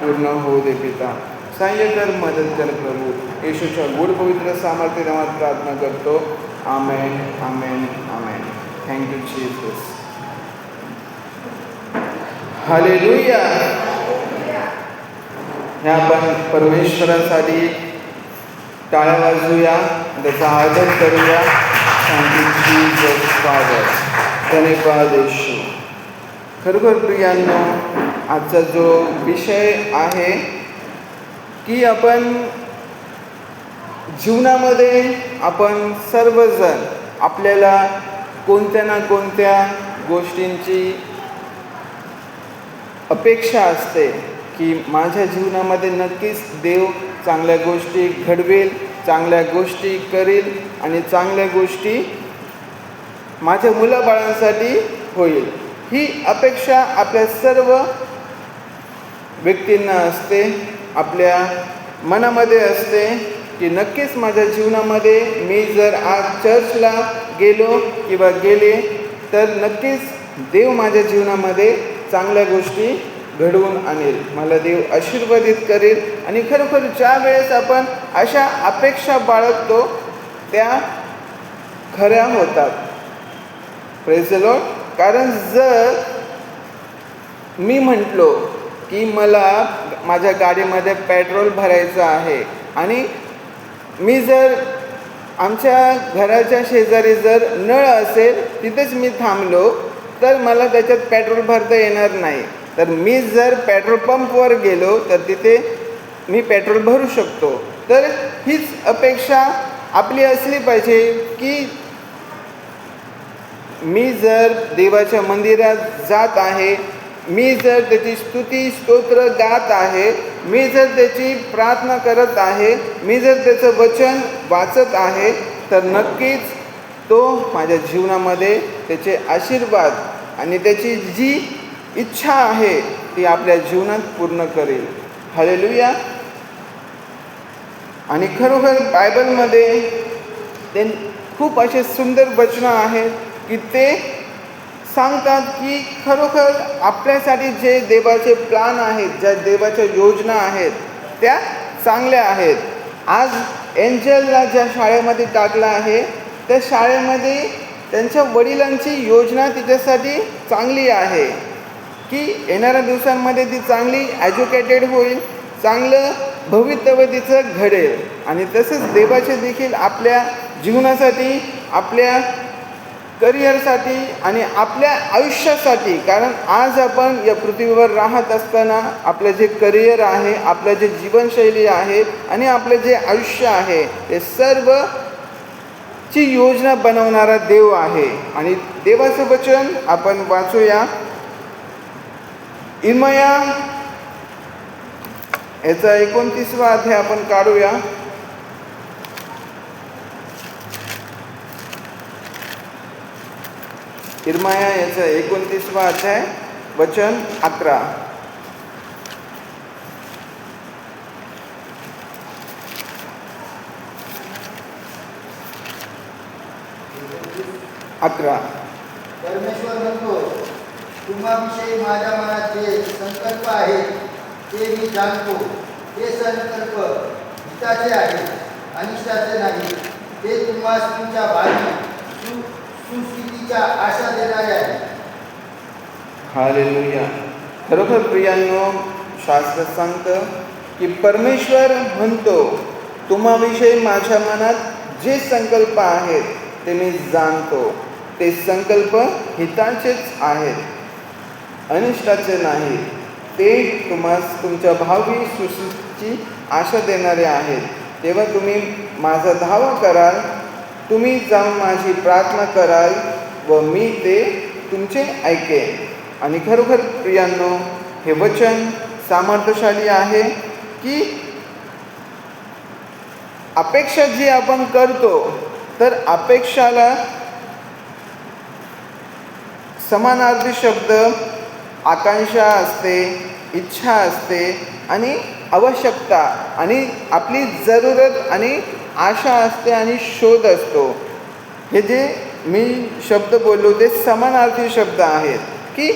पूर्ण होऊ दे पिता. सहाय्य कर, मदत कर प्रभू. येशूच्या गोड पवित्र सामर्थ्य नावात प्रार्थना करतो. Amen, amen, amen. Thank you Jesus. Hallelujah. ह्या आपण परमेश्वरासाठी टाळ्या वाजवूया, त्याचा आदर करूया. Thank you Jesus father. धन्यवाद येशू. खरोखर प्रियांनो, आजचा जो विषय आहे की आपण जीवनामध्ये आपण सर्वजण आपल्याला कोणत्या ना कोणत्या गोष्टींची अपेक्षा असते की माझ्या जीवनामध्ये नक्कीच देव चांगल्या गोष्टी घडवेल, चांगल्या गोष्टी करेल आणि चांगल्या गोष्टी माझ्या मुलाबाळांसाठी होईल. ही अपेक्षा आपल्या सर्व व्यक्तींना असते, आपल्या मनामध्ये असते की नक्कीच माझ्या जीवनामध्ये मी जर आज चर्चला गेलो किंवा गेले तर नक्कीच देव माझ्या जीवनामध्ये चांगल्या गोष्टी घडवून आणेल, मला देव आशीर्वादित करेल. आणि खरोखर ज्या वेळेस आपण अशा अपेक्षा बाळगतो त्या खऱ्या होतात. Praise the Lord. कारण जर मी म्हटलो की मला माझ्या गाडीमध्ये पेट्रोल भरायचं आहे आणि मी जर आमच्या घराच्या शेजारी जर नळ असेल तिथेच मी थांबलो तर मला त्याच्यात पेट्रोल भरता येणार नाही. तर मी जर पेट्रोल पंपवर गेलो तर तिथे मी पेट्रोल भरू शकतो. तर हीच अपेक्षा आपली असली पाहिजे की मी जर देवाच्या मंदिरात जात आहे, मी जर त्याची स्तुती स्तोत्र गात आहे, मी जर त्याची प्रार्थना करत आहे, मी जर त्याचं वचन वाचत आहे तर नक्कीच तो माझ्या जीवनामध्ये त्याचे आशीर्वाद आणि त्याची जी इच्छा आहे ती आपल्या जीवनात पूर्ण करेल. हालेलुया. आणि खरोखर बायबलमध्ये ते खूप असे सुंदर वचनं आहेत की ते सांगतात की खरोखर आपल्यासाठी जे देवाचे प्लान आहेत, ज्या देवाच्या योजना आहेत त्या चांगल्या आहेत. आज एंजलला ज्या शाळेमध्ये टाकलं आहे त्या शाळेमध्ये त्यांच्या वडिलांची योजना तिच्यासाठी चांगली आहे की येणाऱ्या दिवसांमध्ये ती चांगली एज्युकेटेड होईल, चांगलं भवितव्य तिचं घडेल. आणि तसंच देवाचे देखील आपल्या जीवनासाठी, आपल्या करिअरसाठी आणि आपल्या आयुष्यासाठी, कारण आज आपण या पृथ्वीवर राहत असताना आपलं जे करिअर आहे, आपलं जे जीवनशैली आहे आणि आपलं जे आयुष्य आहे ते सर्व ची योजना बनवणारा देव आहे. आणि देवाचं वचन आपण वाचूया. इर्मया याचा 29वा अध्याय आपण काढूया. इर्मया याचा 29वा अध्याय वचन 11. परमेश्वर म्हणतो, तुम्हाविषयी माझ्या मनात जे संकल्प आहेत ते मी जाणतो. ते संकल्प हिताचे आहेत, अनिष्टाचे नाही. ते तुम्हाला तुमच्या भावी सुस्थितीच्या आशा देणारे आहेत. हालेलुया. खरोखर प्रियांनो, शास्त्र सांगतं की परमेश्वर म्हणतो तुम्हाविषयी माझ्या मनात जे संकल्प आहेत ते मी जाणतो. ते संकल्प हिताचेच आहेत, अनिष्टाचे नाही. ते तुमच्या भावी सुस्थितीची आशा देणारे आहेत. तेव्हा तुम्ही माझा धावा कराल, तुम्ही जाऊन माझी प्रार्थना कराल व मी ते तुमचे ऐकेन. आणि खरोखर प्रियांनो, हे वचन सामर्थ्यशाली आहे की अपेक्षा जी आपण करतो तर अपेक्षाला समानार्थी शब्द आकांक्षा असते, इच्छा असते आणि आवश्यकता आणि आपली जरूरत आणि आशा असते आणि शोध असतो. हे जे मी शब्द बोललो ते समानार्थी शब्द आहेत की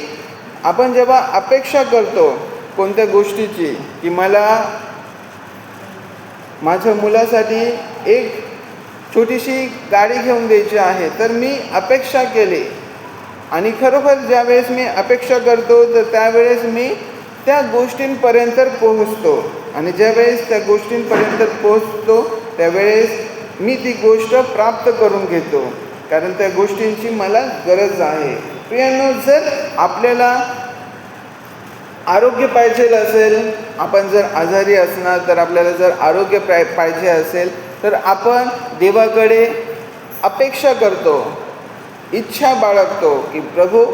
आपण जेव्हा अपेक्षा करतो कोणत्या गोष्टीची, की मला माझ्या मुलासाठी एक छोटीशी गाडी घेऊन द्यायची आहे. तर मी अपेक्षा केली आणि खरोखर ज्यावेळेस मी अपेक्षा करतो तर त्यावेळेस मी त्या गोष्टींपर्यंत पोहोचतो आणि ज्यावेळेस त्या गोष्टींपर्यंत पोहोचतो त्यावेळेस मी ती गोष्ट प्राप्त करून घेतो, कारण त्या गोष्टींची मला गरज आहे. प्रियांनो, जर आपल्याला आरोग्य पाहिजे असेल, आपण जर आजारी असणार तर आपल्याला जर आरोग्य पाहिजे असेल तर आपण देवाकडे अपेक्षा करतो, इच्छा बाळगतो की प्रभू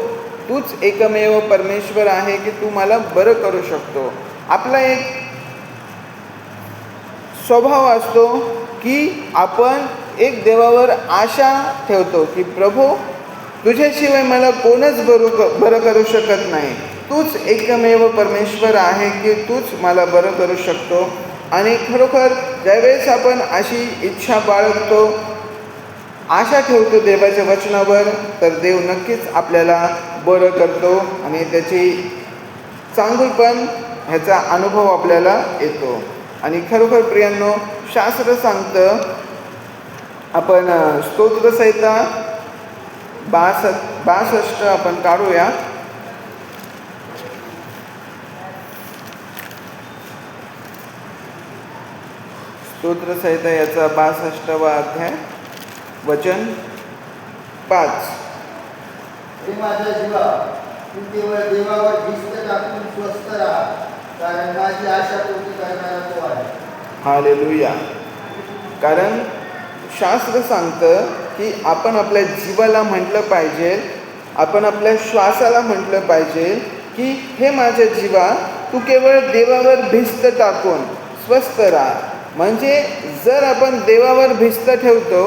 तूच एकमेव परमेश्वर आहे की तू मला बरं करू शकतो. आपला एक स्वभाव असतो की आपण एक देवावर आशा ठेवतो की प्रभू तुझ्याशिवाय मला कोणच बरं करू शकत नाही, तूच एकमेव परमेश्वर आहे की तूच मला बरं करू शकतो. आणि खरोखर ज्यावेळेस आपण अशी इच्छा बाळगतो, आशा ठेवतो देवाच्या वचनावर, तर देव नक्कीच आपल्याला बरं करतो आणि त्याची चांगुलपण ह्याचा अनुभव आपल्याला येतो. आणि खरोखर प्रियांनो, शास्त्र सांगतं, आपण स्तोत्रसंहिता 62 आपण काढूया. स्तोत्रसंहिता याचा 62वा अध्याय वचन 5. हे माझ्या जीवा, तू केवळ देवावर भिस्त टाकून स्वस्थ राहा, कारण माझी आशा पूर्ण करणारा तो आहे. हालेलुया. कारण शास्त्र सांगतं की आपण आपल्या जीवाला म्हटलं पाहिजे, आपण आपल्या श्वासाला म्हटलं पाहिजे की हे माझ्या जीवा, तू केवळ देवावर भिस्त टाकून स्वस्थ राहा. म्हणजे जर आपण देवावर भिस्त ठेवतो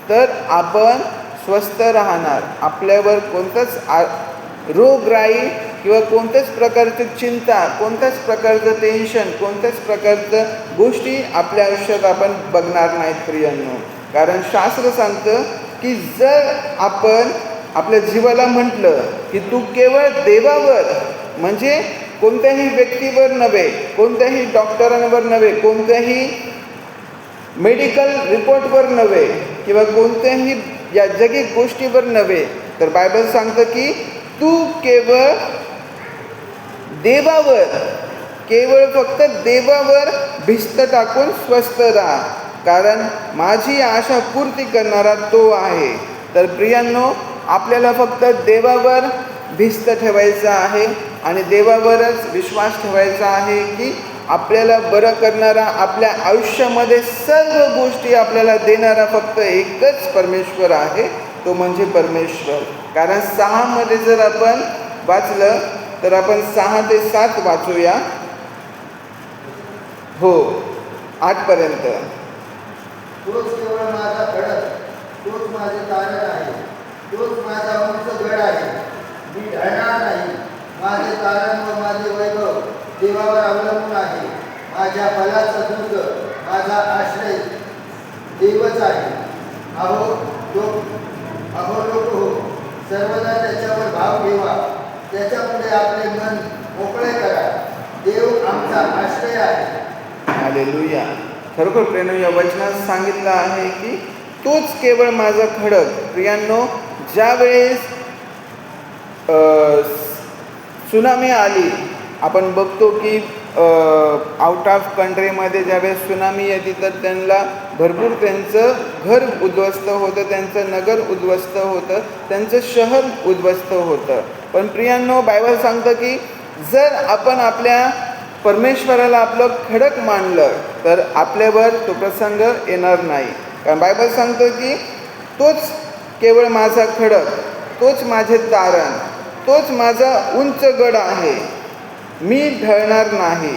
तर आपण स्वस्थ राहणार. आपल्यावर कोणतंच रोगराई किंवा कोणत्याच प्रकारची चिंता, कोणत्याच प्रकारचं टेन्शन, कोणत्याच प्रकारचं गोष्टी आपल्या आयुष्यात आपण बघणार नाहीत प्रियांनो. कारण शास्त्र सांगतं की जर आपण आपल्या जीवाला म्हटलं की तू केवळ देवावर, म्हणजे कोणत्याही व्यक्तीवर नव्हे, कोणत्याही डॉक्टरांवर नव्हे, कोणत्याही मेडिकल रिपोर्टवर नव्हे किंवा कोणत्याही या जगिक गोष्टीवर नव्हे, तर बायबल सांगतं की तू केवळ देवावर, केवळ फक्त देवावर भिस्त टाकून स्वस्थ राहा, कारण माझी आशा पूर्ती करणारा तो आहे. तर प्रियांनो, आपल्याला फक्त देवावर भिस्त ठेवायचं आहे आणि देवावरच विश्वास ठेवायचा आहे की आपल्याला बरं करणारा, आपल्या आयुष्यामध्ये सर्व गोष्टी आपल्याला देणारा फक्त एकच परमेश्वर आहे, तो म्हणजे परमेश्वर. कारण 6 जर आपण वाचलं तर आपण 6 ते 7 वाचूया. हो, 8पर्यंत. तोच केवळ माझा खडक, तोच माझे तारण आहे, तोच माझा उंच गड आहे, मी ढळणार नाही. माझे तारण व माझे वैभव देवावर अवलंबून आहे. माझ्या बलाचा दुर्ग, माझा आश्रय देवच आहे. अहो लोक हो, सर्वदा त्याच्यावर भाव ठेवा, त्याच्यापुढे आपले मन मोकळे करा. देव आमचा आश्रय आहे. हालेलुया. खरोखर प्रेरणा या वचनात सांगितलं आहे की तोच केवळ माझा खडक. प्रियांनो, ज्यावेळेस सुनामी आली, आपण बघतो की आउट ऑफ कंट्रीमध्ये ज्यावेळेस सुनामी येते तर त्यांना भरपूर त्यांचं घर उद्ध्वस्त होतं, त्यांचं नगर उद्ध्वस्त होतं, त्यांचं शहर उद्ध्वस्त होतं. पण प्रियांनो, बायबल सांगतं की जर आपण आपल्या परमेश्वराला आपलं खडक मानलं तर आपल्यावर तो प्रसंग येणार नाही. कारण बायबल सांगतं की तोच केवळ माझा खडक, तोच माझे तारण, तोच माझा उंच गड आहे, मी ढळणार नाही.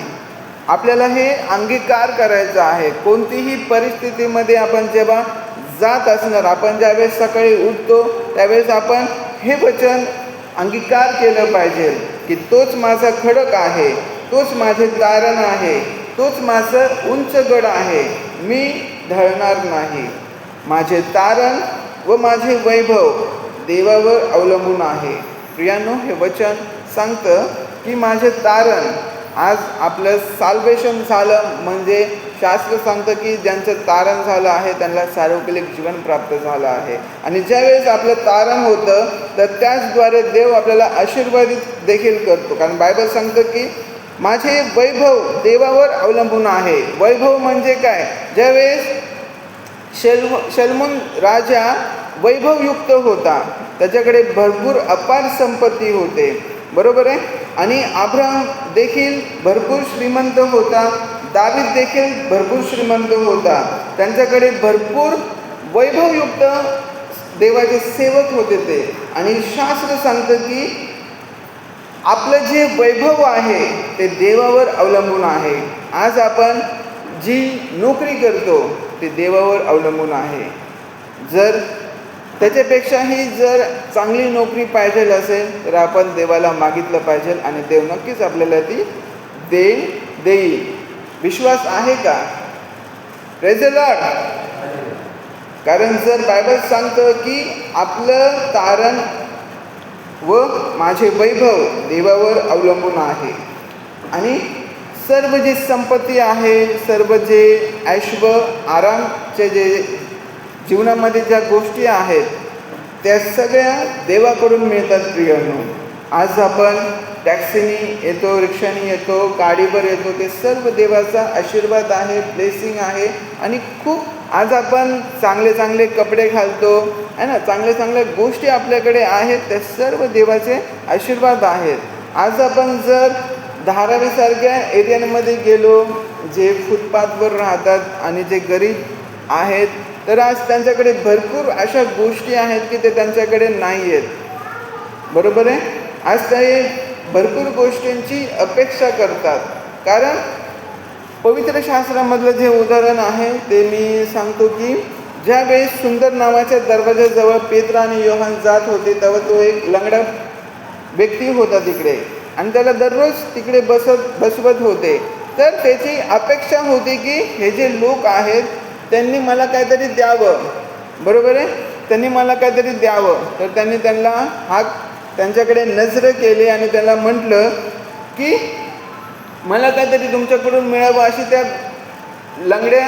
आपल्याला हे अंगीकार करायचं आहे. कोणतीही परिस्थितीमध्ये आपण जेव्हा जात असणार, आपण ज्यावेळेस सकाळी उठतो त्यावेळेस आपण हे वचन अंगीकार केलं पाहिजे की तोच माझा खडक आहे, तोच माझे तारण आहे, तोच माझं उंच गड आहे, मी ढळणार नाही. माझे तारण व माझे वैभव देवावर अवलंबून आहे. प्रियांनो, हे वचन सांगतं की माझे तारण आज आपलं साल्वेशन झालं म्हणजे शास्त्र सांगतं की ज्यांचं तारण झालं आहे त्यांना सार्वकालिक जीवन प्राप्त झालं आहे. आणि ज्यावेळेस आपलं तारण होतं तर त्याचद्वारे देव आपल्याला आशीर्वादित देखील करतो. कारण बायबल सांगतं की माझे वैभव देवावर अवलंबून आहे. वैभव म्हणजे काय? ज्यावेळेस शल्मोन राजा वैभवयुक्त होता, त्याच्याकडे भरपूर अपार संपत्ती होते, बरोबर आहे. आणि अब्राहम देखील भरपूर श्रीमंत होता, दावीद देखील भरपूर श्रीमंत होता, त्यांच्याकडे भरपूर वैभवयुक्त देवाचे सेवक होते ते. आणि शास्त्र सांगतं की आपलं जे वैभव आहे ते देवावर अवलंबून आहे. आज आपण जी नोकरी करतो ते देवावर अवलंबून आहे. जर त्याच्यापेक्षाही जर चांगली नोकरी पाहिजे असेल तर आपण देवाला मागितलं पाहिजे आणि देव नक्कीच आपल्याला ती देईल. विश्वास आहे का? Praise the Lord. कारण जर बायबल सांगतं की आपलं तारण व माझे वैभव देवावर अवलंबून आहे. आणि सर्व जी संपत्ती आहे, सर्व जे ऐश्व आरामचे जे जीवनामध्ये ज्या गोष्टी आहेत त्या सगळ्या देवाकडून मिळतात प्रियांनो. आज आपण टॅक्सीनी येतो, रिक्षानी येतो, गाडीवर येतो, ते सर्व देवाचा आशीर्वाद आहे, ब्लेसिंग आहे. आणि खूप आज आपण चांगले चांगले कपडे घालतो आहे ना, चांगल्या चांगल्या गोष्टी आपल्याकडे आहेत, त्या सर्व देवाचे आशीर्वाद आहेत. आज आपण जर धारावीसारख्या एरियामध्ये गेलो, जे फुटपाथवर राहतात आणि जे गरीब आहेत, तर आज त्यांच्याकडे भरपूर अशा गोष्टी आहेत की ते त्यांच्याकडे नाही आहेत, बरोबर आहे. आज ते भरपूर गोष्टींची अपेक्षा करतात. कारण पवित्र शास्त्रामधलं जे उदाहरण आहे ते मी सांगतो की ज्यावेळेस सुंदर नावाच्या दरवाजाजवळ पेत्र आणि योहान जात होते तेव्हा तो एक लंगडा व्यक्ती होता तिकडे आणि त्याला दररोज तिकडे बसवत होते. तर त्याची अपेक्षा होती की हे जे लोक आहेत त्यांनी मला काहीतरी द्यावं, बरोबर आहे, त्यांनी मला काहीतरी द्यावं. तर त्यांनी त्यांच्याकडे नजर केली आणि त्याला म्हटलं की मला काहीतरी तुमच्याकडून मिळावं अशी त्या लंगड्या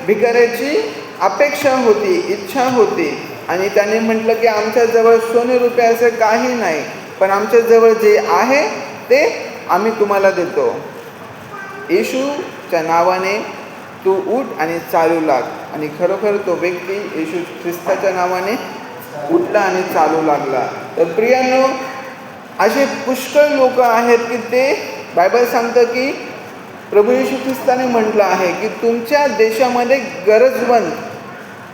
भिकाऱ्याची अपेक्षा होती, इच्छा होती. आणि त्याने म्हटलं की आमच्याजवळ सोने रुपये असं काही नाही, पण आमच्याजवळ जे आहे ते आम्ही तुम्हाला देतो. येशूच्या नावाने तू उठ आणि चालू लाग. आणि खरोखर तो व्यक्ती येशू ख्रिस्ताच्या नावाने उठला आणि चालू लागला. तर प्रियांनो, असे पुष्कळ लोक आहेत की ते बायबल सांगतं की प्रभू येशू ख्रिस्ताने म्हटलं आहे की तुमच्या देशामध्ये गरजवंत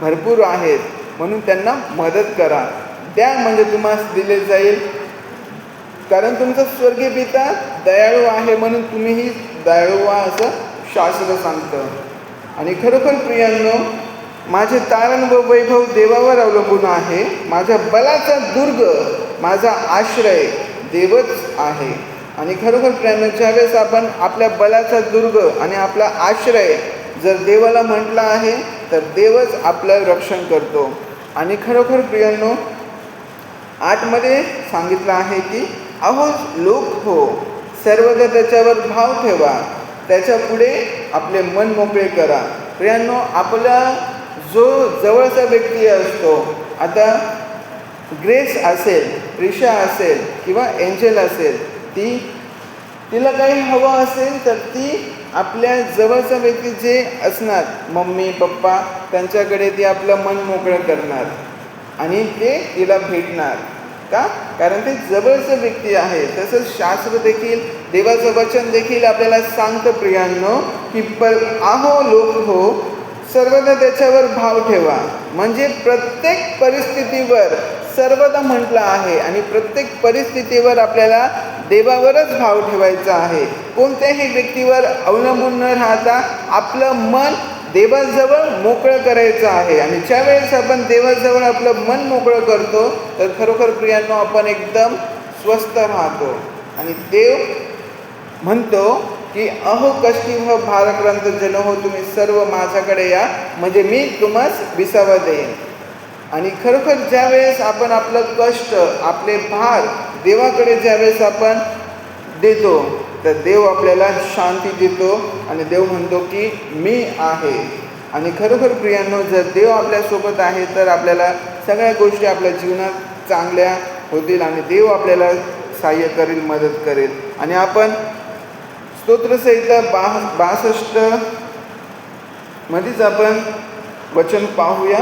भरपूर आहेत, म्हणून त्यांना मदत करा, द्या म्हणजे तुम्हाला दिले जाईल. कारण तुमचा स्वर्गीय पिता दयाळू आहे म्हणून तुम्हीही दयाळू व्हा असं शास्त्र सांगतं. आणि खरोखर प्रियांनो, माझे तारण व वैभव देवावर अवलंबून आहे. माझ्या बलाचा दुर्ग, माझा आश्रय देवच आहे. आणि खरोखर प्रियांनो, ज्यावेळेस आपण आपल्या बलाचा दुर्ग आणि आपला आश्रय जर देवाला म्हटला आहे तर देवच आपलं रक्षण करतो. आणि खरोखर प्रियांनो, आतमध्ये सांगितलं आहे की अहो लोक हो, सर्वदा त्याच्यावर भाव ठेवा, त्याच्या पुढे आपले मन मोकळे करा. प्रियांनो, आपला जो जवळचा व्यक्ती असतो, आता ग्रेस असेल, प्रिशा असेल किंवा एंजल असेल, तिला काही हवं असेल तर ती आपल्या जवळचा व्यक्ती जे असणार, मम्मी पप्पा, त्यांच्याकडे ती आपलं मन मोकळं करणार आणि ते तिला भेटणार का? कारण ते जवळचं व्यक्ती आहे. तसंच शास्त्र देखील, देवाचं वचन देखील आपल्याला सांगतं प्रियांनो की आहो लोक हो, सर्वदा त्याच्यावर भाव ठेवा. म्हणजे प्रत्येक परिस्थितीवर सर्वदा म्हटलं आहे आणि प्रत्येक परिस्थितीवर आपल्याला देवावरच भाव ठेवायचा आहे. कोणत्याही व्यक्तीवर अवलंबून न राहता आपलं मन देवाजवळ मोकळं करायचं आहे. आणि ज्यावेळेस आपण देवाजवळ आपलं मन मोकळं करतो तर खरोखर प्रियांनो आपण एकदम स्वस्थ राहतो. आणि देव म्हणतो की अहो कष्टी व भाराक्रांत जन हो, तुम्ही सर्व माझ्याकडे या म्हणजे मी तुम्हास विसावा देईन. आणि खरोखर ज्यावेळेस आपण आपलं कष्ट, आपले भार देवाकडे ज्यावेळेस आपण देतो तर देव आपल्याला शांती देतो आणि देव म्हणतो की मी आहे. आणि खरोखर प्रियांनो, जर देव आपल्यासोबत आहे तर आपल्याला सगळ्या गोष्टी आपल्या जीवनात चांगल्या होतील आणि देव आपल्याला सहाय्य करेल, मदत करेल. आणि आपण स्तोत्रसंहिता 62 मध्येच आपण वचन पाहूया.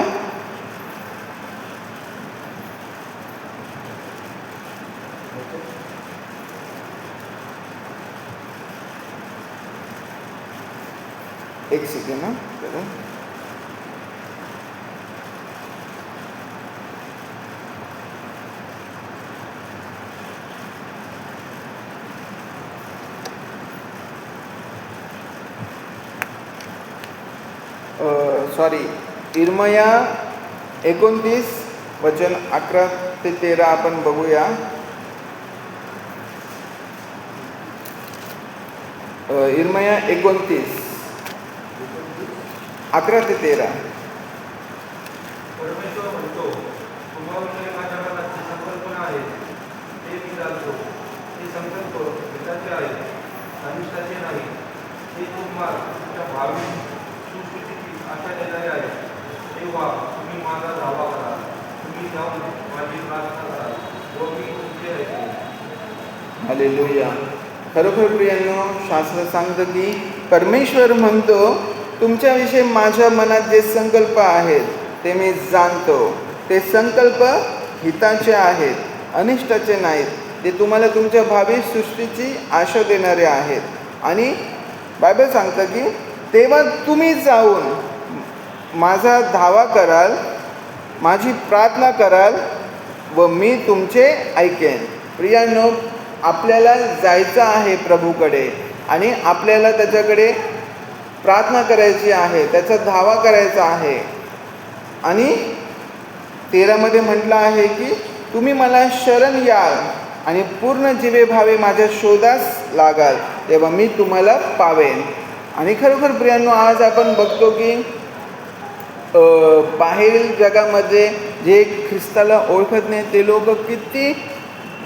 एक सेकंड ना. सॉरी, इर्मया 29 वचन 11 ते 13 आपण बघूया. इर्मया 29 11 ते 13. परमेश्वर म्हणतो, तुम्हाविषयी माझ्या मनात जी संकल्पना आहे ते मी जाणतो. ते संकल्प हिताचे आहे, अनिष्टाचे नाही. ते तुम्हाला तुमच्या भावी सुस्थितीची आशा देणारे आहे. तेव्हा तुम्ही माझा धावा करा, तुम्ही जाऊन माझी प्रार्थना करा व मी तुमचे ऐकेन. हालेलुया. खरोखर प्रियांनो, शास्त्र सांगतं की परमेश्वर म्हणतो, तुमच्याविषयी माझ्या मनात जे संकल्प आहेत ते मी जाणतो. ते संकल्प हिताचे आहेत, अनिष्टाचे नाहीत. ते तुम्हाला तुमच्या भावी सृष्टीची आशा देणारे आहेत. आणि बायबल सांगतं की तेव्हा तुम्ही जाऊन माझा धावा कराल, माझी प्रार्थना कराल व मी तुमचे ऐकेन. प्रियांनो, आपल्याला जायचं आहे प्रभूकडे आणि आपल्याला त्याच्याकडे प्रार्थना करायची आहे, त्याचा धावा करायचा आहे. आणि 13 मध्ये म्हटलं आहे की तुम्ही मला शरण याल आणि पूर्ण जीवे भावे माझ्या शोधास लागाल, तेव्हा मी तुम्हाला पावेन. आणि खरोखर प्रियांनो, आज आपण बघतो की बाहेरील जगामध्ये जे ख्रिस्ताला ओळखत नाही ते लोक किती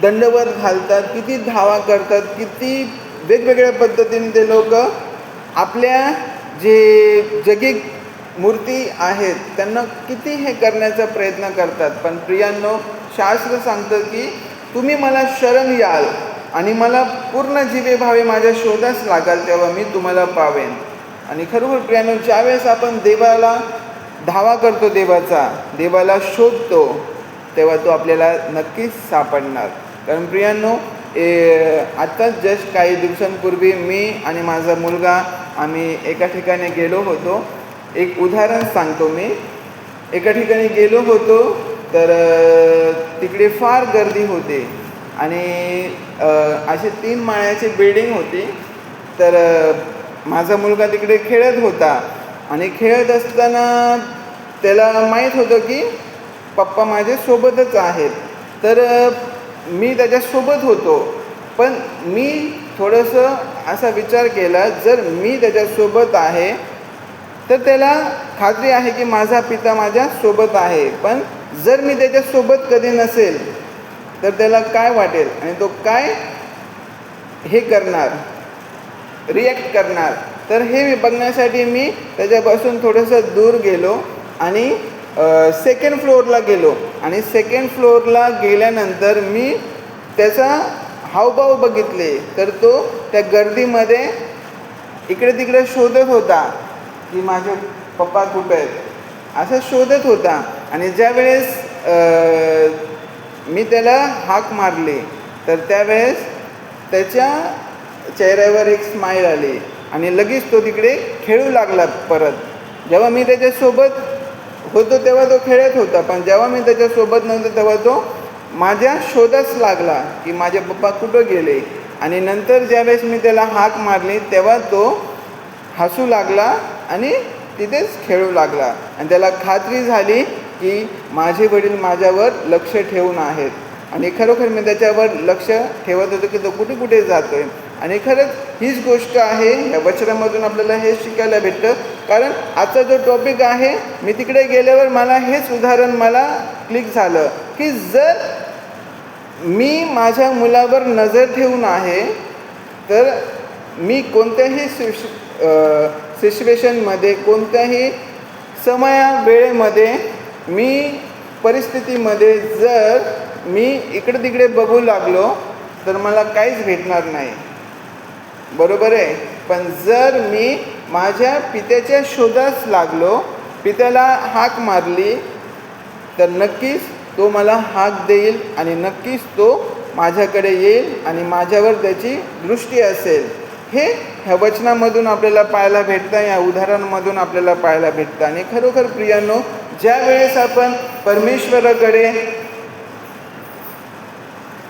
दंडवत घालतात, किती धावा करतात, किती वेगवेगळ्या पद्धतीने ते लोक आपल्या जे जगिक मूर्ती आहेत त्यांना किती हे करण्याचा प्रयत्न करतात. पण प्रियांनो, शास्त्र सांगतं की तुम्ही मला शरण याल आणि मला पूर्ण जीवे भावे माझ्या शोधास लागाल, तेव्हा मी तुम्हाला पावेन. आणि खरोखर प्रियांनो, ज्यावेळेस आपण देवाला धावा करतो, देवाला शोधतो, तेव्हा तो आपल्याला नक्कीच सापडणार. कारण प्रियांनो, आत्ताच जस्ट काही दिवसांपूर्वी मी आणि माझा मुलगा आम्ही एका ठिकाणी गेलो होतो. एक उदाहरण सांगतो मी. एका ठिकाणी गेलो होतो तर तिकडे फार गर्दी होती आणि अशी 3 माळ्याची बिल्डिंग होती. तर माझा मुलगा तिकडे खेळत होता आणि खेळत असताना त्याला माहीत होतं की पप्पा माझे सोबतच आहेत. तर मी त्याच्यासोबत होतो, पण मी थोडंसं असा विचार केला, जर मी त्याच्यासोबत आहे तर त्याला खात्री आहे की माझा पिता माझ्यासोबत आहे. पण जर मी त्याच्यासोबत कधी नसेल तर त्याला काय वाटेल आणि तो काय हे करणार, रिॲक्ट करणार. तर हे मी बघण्यासाठी मी त्याच्यापासून थोडंसं दूर गेलो आणि सेकंड फ्लोअरला गेलो. आणि सेकंड फ्लोअरला गेल्यानंतर मी त्याचा हावभाव बघितले, तर तो त्या गर्दीमध्ये इकडे तिकडे शोधत होता की माझे पप्पा कुठे आहेत, असं शोधत होता. आणि ज्यावेळेस मी त्याला हाक मारली तर त्यावेळेस त्याच्या चेहऱ्यावर एक स्माईल आली आणि लगेच तो तिकडे खेळू लागला परत. जेव्हा मी त्याच्यासोबत होतो तेव्हा तो खेळत होता, पण जेव्हा मी त्याच्यासोबत नव्हतो तेव्हा तो माझ्या शोधास लागला की माझे पप्पा कुठं गेले. आणि नंतर ज्यावेळेस मी त्याला हाक मारली तेव्हा तो हसू लागला आणि तिथेच खेळू लागला. आणि त्याला खात्री झाली की माझे वडील माझ्यावर लक्ष ठेवून आहेत. आणि खरोखर मी त्याच्यावर लक्ष ठेवत होतो की तो कुठे कुठे जातो आहे. आणि खरंच हीच गोष्ट आहे, या वचनामधून आपल्याला हे शिकायला भेटतं. कारण आजचा जो टॉपिक आहे, मी तिकडे गेल्यावर मला हेच उदाहरण मला क्लिक झालं की जर मी माझ्या मुलावर नजर ठेवून आहे तर मी कोणत्याही सिच्युएशनमध्ये, कोणत्याही वेळेमध्ये, मी परिस्थितीमध्ये जर मी इकडे तिकडे बघू लागलो तर मला काहीच भेटणार नाही, बरोबर आहे. पण जर मी माझ्या पित्याच्या शोधास लागलो, पित्याला हाक मारली, तर नक्कीच तो मला हाक देईल आणि नक्कीच तो माझ्याकडे येईल आणि माझ्यावर त्याची दृष्टी असेल. हे ह्या वचनामधून आपल्याला पाहायला भेटतं, या उदाहरणामधून आपल्याला पाहायला भेटतं. आणि खरोखर प्रियांनो, ज्या वेळेस आपण परमेश्वराकडे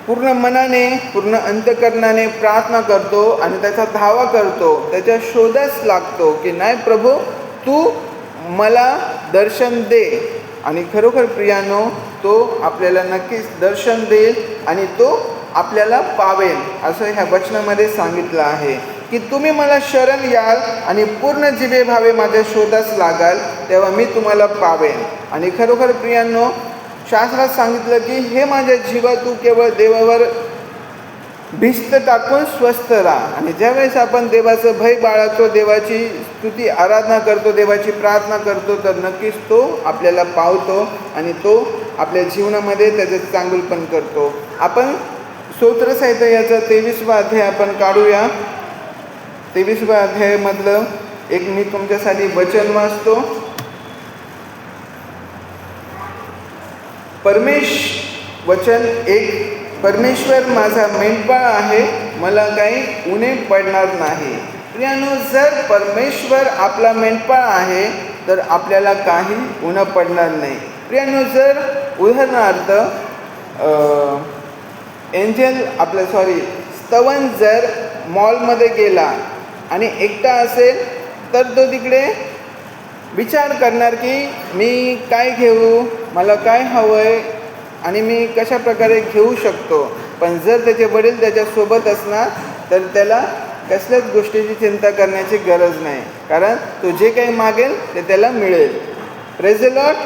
पूर्ण मनाने, पूर्ण अंतःकरणाने प्रार्थना करतो आणि त्याचा धावा करतो, त्याच्या शोधास लागतो की नाही प्रभू, तू मला दर्शन दे. आणि खरोखर प्रियानो, तो आपल्याला नक्कीच दर्शन देईल आणि तो आपल्याला पावेल, असं ह्या वचनामध्ये सांगितलं आहे की तुम्ही मला शरण याल आणि पूर्ण जिभेभावे माझ्या शोधास लागाल, तेव्हा मी तुम्हाला पावेन. आणि खरोखर प्रियांनो, शास्त्रात सांगितलं की हे माझ्या जीवा, तू केवळ देवावर भिस्त टाकून स्वस्थ राहा. आणि ज्यावेळेस आपण देवाचं भय बाळगतो, देवाची स्तुती आराधना करतो, देवाची प्रार्थना करतो, तर नक्कीच तो आपल्याला पावतो आणि तो आपल्या जीवनामध्ये त्याचं चांगुलपण करतो. आपण स्तोत्रसंहिता याचा 23वा अध्याय आपण काढूया. 23व्या अध्यायामधलं एक मी तुमच्यासाठी वचन वाचतो. वचन 1, परमेश्वर माझा मेंढपाळ आहे, मला काही उणे पडणार नाही. प्रियानो, जर परमेश्वर आपला मेंढपाळ आहे तर आपल्याला काही उणं पडणार नाही. प्रियानो, जर उदाहरणार्थ स्तवन जर मॉलमध्ये गेला आणि एकटा असेल तर तो तिकडे विचार करणार की मी काय घेऊ, मला काय हवं आहे आणि मी कशा प्रकारे घेऊ शकतो. पण जर त्याचे वडील त्याच्यासोबत असणार तर त्याला कसल्याच गोष्टीची चिंता करण्याची गरज नाही, कारण तो जे काही मागेल ते त्याला मिळेल. Praise the Lord.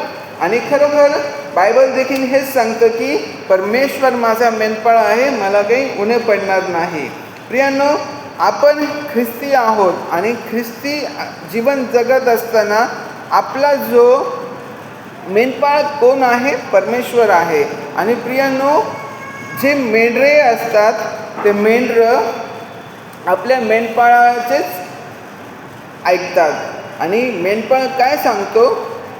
आणि खरोखर बायबल देखील हेच सांगतं की परमेश्वर माझा मेंढपाळ आहे, मला काही उणे पडणार नाही. प्रियांनो, आपण ख्रिस्ती आहोत आणि ख्रिस्ती जीवन जगत असताना आपला जो मेंढपाळ कोण आहे? परमेश्वर आहे. आणि प्रियांनो, जे मेंढरे असतात ते मेंढरं आपल्या मेंढपाळाचेच ऐकतात आणि मेंढपाळ काय सांगतो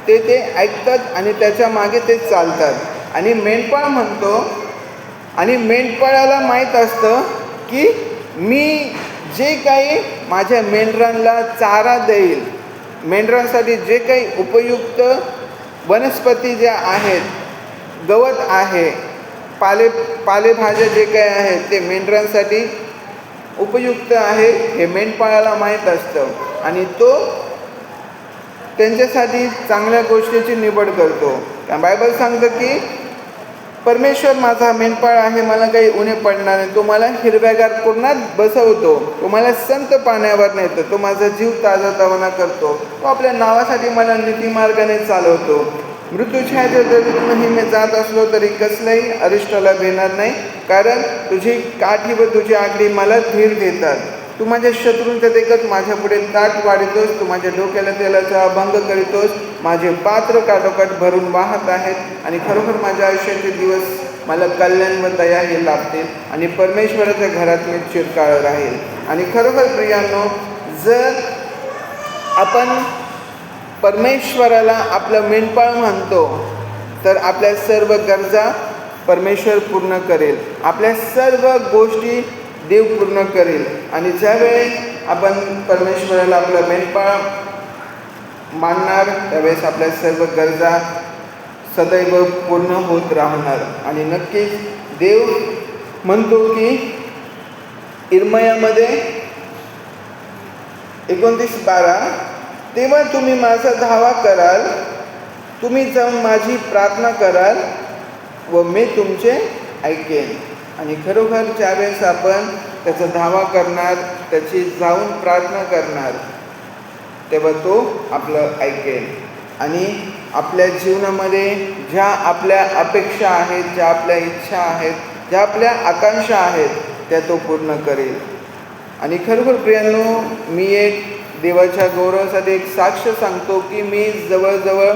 ते ऐकतात आणि त्याच्या मागे ते चालतात. आणि मेंढपाळ म्हणतो, आणि मेंढपाळाला माहीत असतं की मी जे काही माझ्या मेंढरांना चारा देईल, मेंढरांसाठी जे काही उपयुक्त वनस्पती ज्या आहेत, गवत आहे, पालेभाज्या जे काही आहेत ते मेंढरांसाठी उपयुक्त आहे, हे मेंढपाळाला माहीत असतं आणि तो त्यांच्यासाठी चांगल्या गोष्टीची निवड करतो. कारण बायबल सांगतं की परमेश्वर माझा मेंढपाळ आहे, मला काही उणे पडणार नाही. तो मला हिरव्यागार कुरणात बसवतो, तो मला संत पाण्यावर नेतो, तो माझा जीव ताजातवाना करतो, तो आपल्या नावासाठी मला नीतिमार्गाने चालवतो. मृत्यूछायेच्या जरीतूनही मी जात असलो तरी कसल्याही अरिष्टाला भेटणार नाही, कारण तुझी काठी व तुझी आगळी मला धीर देतात. तू माझ्या शत्रूंच्या देखत माझ्या पुढे ताट वाढतोस, तू माझ्या डोक्याला तेलाचा अभंग करीतोस. माझे पात्र काठोकाठ भरून वाहत आहेत आणि खरोखर माझ्या आयुष्याचे दिवस मला कल्याण व दया हे लाभतील आणि परमेश्वराच्या घरात मी चिरकाळ राहील. आणि खरोखर प्रियांनो, जर आपण परमेश्वराला आपलं मेंढपाळ म्हणतो तर आपल्या सर्व गरजा परमेश्वर पूर्ण करेल, आपल्या सर्व गोष्टी देव पूर्ण करेल. आणि ज्यावेळेस आपण परमेश्वराला आपलं मेंढपाळ मानणार त्यावेळेस आपल्या सर्व गरजा सदैव पूर्ण होत राहणार. आणि नक्कीच देव म्हणतो की इर्मयामध्ये 29:12, तेव्हा तुम्ही माझा धावा कराल, तुम्ही जाऊन माझी प्रार्थना कराल व मी तुमचे ऐकेन. आणि खरोखर ज्यावेळेस आपण त्याचा धावा करणार, त्याची जाऊन प्रार्थना करणार, तेव्हा तो आपलं ऐकेल आणि आपल्या जीवनामध्ये ज्या आपल्या अपेक्षा आहेत, ज्या आपल्या इच्छा आहेत, ज्या आपल्या आकांक्षा आहेत त्या तो पूर्ण करेल. आणि खरोखर प्रियांनो, मी एक देवाच्या गौरवासाठी एक साक्ष सांगतो की मी जवळजवळ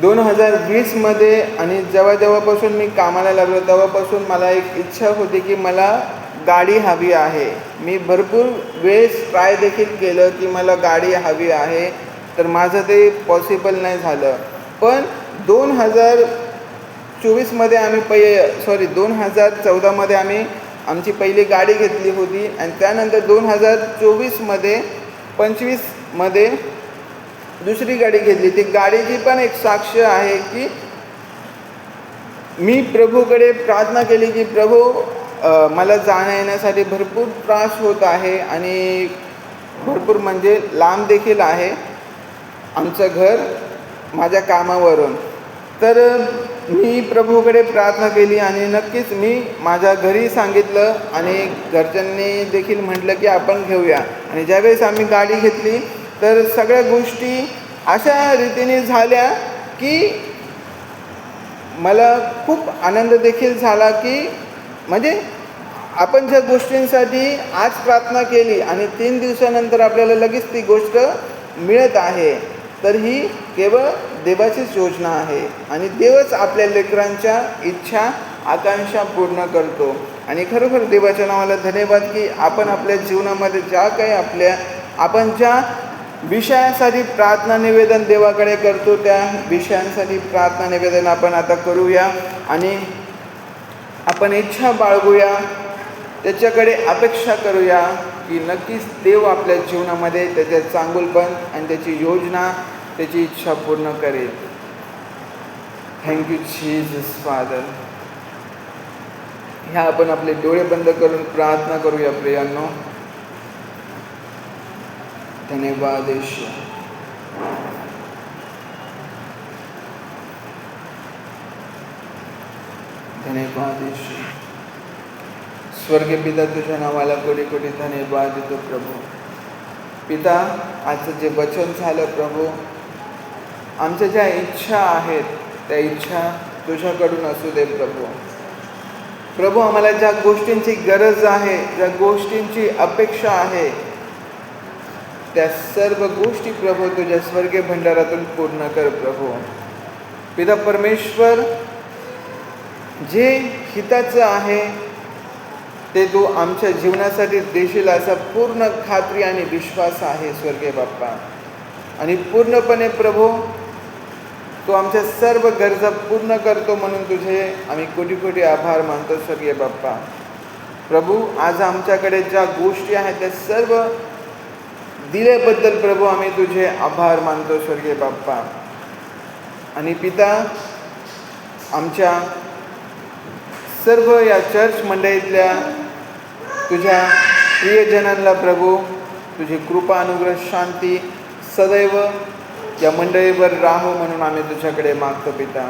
2020मध्ये आणि जेव्हापासून मी कामाला लागलो तेव्हापासून मला एक इच्छा होती की मला गाडी हवी आहे. मी भरपूर वेळेस ट्राय देखील केलं की मला गाडी हवी आहे, तर माझं ते पॉसिबल नाही झालं. पण 2024मध्ये आम्ही 2014मध्ये आम्ही आमची पहिली गाडी घेतली होती आणि त्यानंतर 2024मध्ये 25मध्ये दुसरी गाडी घेतली. ती गाडीची पण एक साक्ष आहे की मी प्रभूकडे प्रार्थना केली की प्रभू, मला जाण्या येण्यासाठी भरपूर त्रास होत आहे आणि भरपूर म्हणजे लांब देखील आहे आमचं घर माझ्या कामावरून. तर मी प्रभूकडे प्रार्थना केली आणि नक्कीच मी माझ्या घरी सांगितलं आणि घरच्यांनी देखील म्हटलं की आपण घेऊया. आणि ज्यावेळेस आम्ही गाडी घेतली तर सगळ्या गोष्टी अशा रीतीने झाल्या की मला खूप आनंद देखील झाला की म्हणजे आपण ज्या गोष्टींसाठी आज प्रार्थना केली आणि 3 दिवसानंतर आपल्याला लगेच ती गोष्ट मिळत आहे, तर ही केवळ देवाचीच योजना आहे आणि देवच आपल्या लेकरांच्या इच्छा आकांक्षा पूर्ण करतो. आणि खरोखर देवाच्या नावाला धन्यवाद की आपण आपल्या जीवनामध्ये ज्या काही आपण ज्या विषयांसाठी प्रार्थना निवेदन देवाकडे करतो त्या विषयांसाठी प्रार्थना निवेदन आपण आता करूया आणि आपण इच्छा बाळगूया, त्याच्याकडे अपेक्षा करूया की नक्कीच देव आपल्या जीवनामध्ये त्याचे चांगुलपण आणि त्याची योजना, त्याची इच्छा पूर्ण करेल. Thank you Jesus father. ह्या आपण आपले डोळे बंद करून प्रार्थना करूया प्रियांनो. धन्यवाद ईश्वर. धन्यवाद ईश्वर. स्वर्गीय पिता, तुझ्या नावाला कोटी कोटी धन्यवाद देतो प्रभू. पिता, आजचं जे वचन झालं प्रभू, आमच्या ज्या इच्छा आहेत त्या इच्छा तुझ्याकडून असू दे प्रभू. प्रभू, आम्हाला ज्या गोष्टींची गरज आहे, ज्या गोष्टींची अपेक्षा आहे, त्या सर्व गोष्टी प्रभू तुझ्या स्वर्गीय भंडारातून पूर्ण कर प्रभू. पिता परमेश्वर, जे हिताचं आहे ते तू आमच्या जीवनासाठी देशील असा पूर्ण खात्री आणि विश्वास आहे स्वर्गीय बाप्पा. आणि पूर्णपणे प्रभू तू आमच्या सर्व गरजा पूर्ण करतो म्हणून तुझे आम्ही कोटी कोटी आभार मानतो स्वर्गीय बाप्पा. प्रभू, आज आमच्याकडे ज्या गोष्टी आहेत त्या सर्व दिल्याबद्दल प्रभू आम्ही तुझे आभार मानतो स्वर्गीय बाप्पा. आणि पिता, आमच्या सर्व या चर्च मंडळीतल्या तुझ्या प्रियजनांना प्रभू तुझी कृपा, अनुग्रह, शांती सदैव या मंडळीवर राहो म्हणून आम्ही तुझ्याकडे मागतो पिता.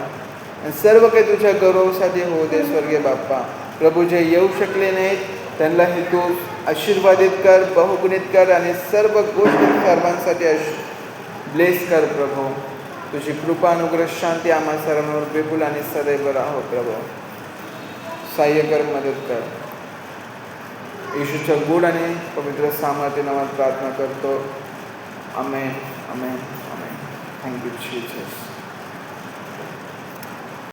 आणि सर्व काही तुझ्या गौरवासाठी होऊ दे स्वर्गीय बाप्पा. प्रभू, जे येऊ शकले नाहीत त्यांनाही तू आशीर्वादित कर, बहुगुणित कर आणि सर्व गोष्टी सर्वांसाठी ब्लेस कर प्रभू. तुझी कृपा, अनुग्रह, शांती आम्हा सर्वांवर बिलकुल आणि सदैव राहो प्रभू. सहाय्य कर, मदत कर. येशूच्या गुड आणि पवित्र सामर्थ्य नावात प्रार्थना करतो. Amen, amen, amen. Thank you Jesus.